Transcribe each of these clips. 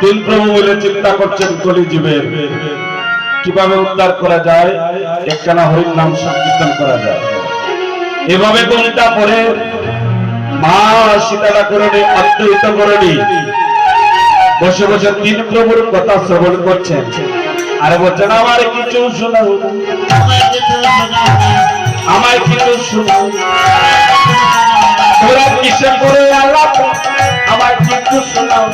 তিন প্রভু বলে চিন্তা করছেন কলিজীবের কিভাবে উদ্ধার করা যায়, একখানা হরির নাম সংকীর্তন করা যায়। এভাবে কবিতা পড়ে মা সীতারা করণী অদ্বৈত করণী বসে বসে তিন প্রভুর কথা শ্রবণ করছেন আর বলছেন আমার কিছু শোনাও, আমায় কিছু শোনাও, তোরা কিসে করে আলাপ, আমায় কিছু শোনাও।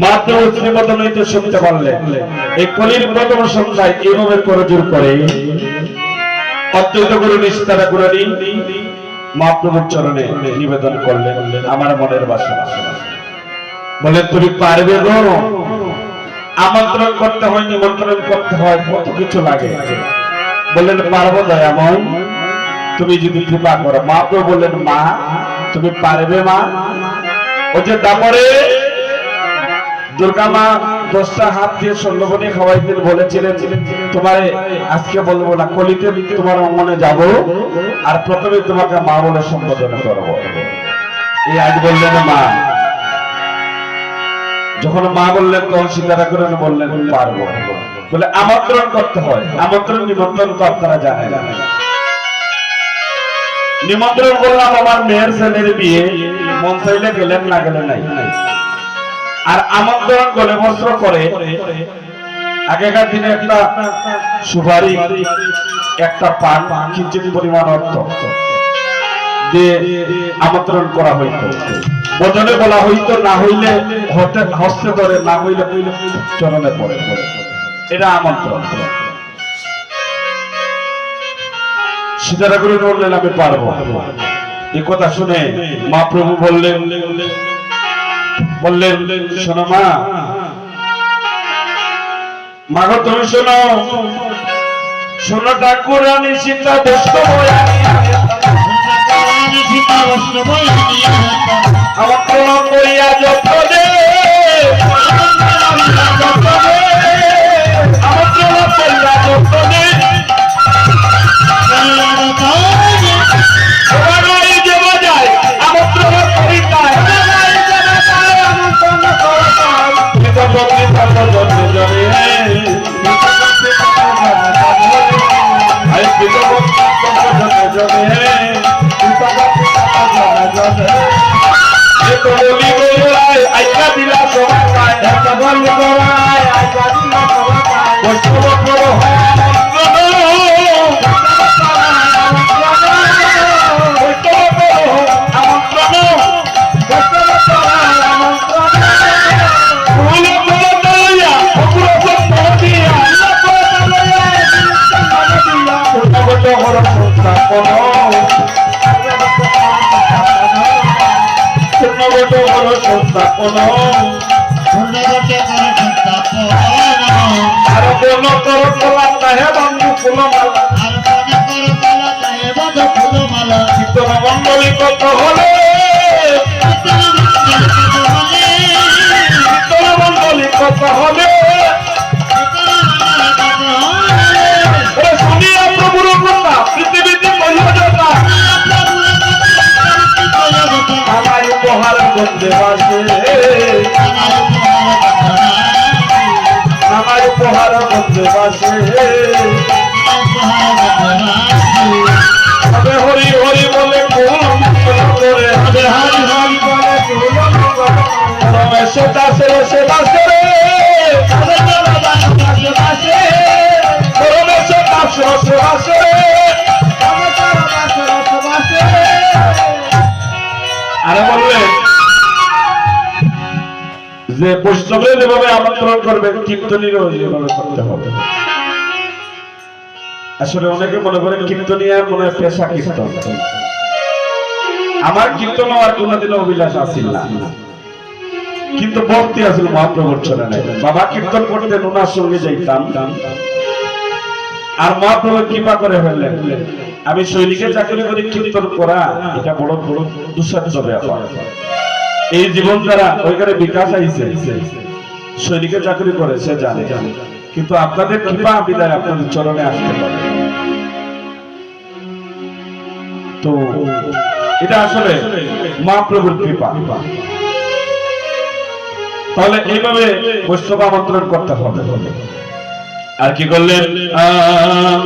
মাত্র শ্রীমদন হইতে শুনতে পারলেন এই কলির প্রথম সংখ্যায় এইভাবে করজোর করে অদ্বৈত গুরু নিষ্ঠারা গুরুনি মহাপ্রভুর চরণে নিবেদন করলেন আমার মনের বাসনা। বলে তুমি পারবে গো, আমন্ত্রণ করতে হয়, নিমন্ত্রণ করতে হয়, কত কিছু লাগে। বললেন পারবো দয়াময়, তুমি যদি কৃপা করো। মহাপ্রভু বললেন মা তুমি পারবে মা? ও যে তারপরে দুর্গা মা 10টা হাত দিয়ে স্বর্ণবনী খাওয়াইতেন, বলেছিলেন তোমারে আজকে বলবো না, কলিতে তোমার অঙ্গনে যাব আর প্রথমে তোমাকে মা বলে সম্বোধন করবো। এই আজ বললেন মা। যখন মা বললেন তখন সীতারা করেন বললেন পারবো। বলে আমন্ত্রণ করতে হয়, আমন্ত্রণ নিমন্ত্রণ তো আপনারা জানেন। নিমন্ত্রণ করলাম আমার মেয়ের ছেলের বিয়ে, মন চাইলে গেলেন, না গেলে নাই। আর আমন্ত্রণ গলে বস্ত্র করে আগেকার দিনে একটা সুপারি, একটা পান, কিঞ্চিত পরিমাণ অর্থ দিয়ে আমন্ত্রণ করা হইত। বচনে বলা হইতো, না হইলে হস্তে ধরে, না হইলে চরণে পড়ে, এটা আমন্ত্রণ। সীতারা করে বললেন আমি পারবো। এই কথা শুনে মা প্রভু বললেন শোনো মা, মাগো তুমি শোনো, শোনো ঠাকুরানী সীতা আমার প্রণাম করিয়া যত্ন দে, আমার প্রণাম করিয়া যত্ন দে। মঙ্গলী কত হলে, মঙ্গলী কত হলে শুনিয়া প্রভুর কথা পৃথিবীতে মহিলা আমার উপহার করতে পারবে, আমার উপহার করতে পারবে। হরি হরি বলে আরে বললে যে বৈষ্ণবের যেভাবে আমন্ত্রণ করবে কীর্তনীরও যেভাবে করতে হবে। আসলে অনেকে মনে করেন কীর্তনিয়া মনে হয় পেশা কীর্তন। আমার কীর্তন আর কোনোদিনও অভিলাষ আসিল না, কিন্তু ভক্তি আসলে মহাপ্রভুর চরণে। বাবা কীর্তন করতেন, ওনার সঙ্গে যাইতাম আর মহাপ্রভু কৃপা করে ফেললেন। আমি সৈনিকের চাকরি করে কীর্তন করা এটা বড় বড় দুঃসাধ্য ব্যাপার। এই জীবন দ্বারা ওইখানে বিকাশ আইছে, সৈনিকের চাকরি করে সে জানে, কিন্তু আপনাদের কৃপা বিদায় আপনাদের চরণে আসতে পারে। তো এটা আসলে মহাপ্রভুর কৃপা। তাহলে এইভাবে বৈষ্ণব আমন্ত্রণ করতে হবে। আর কি করলেন?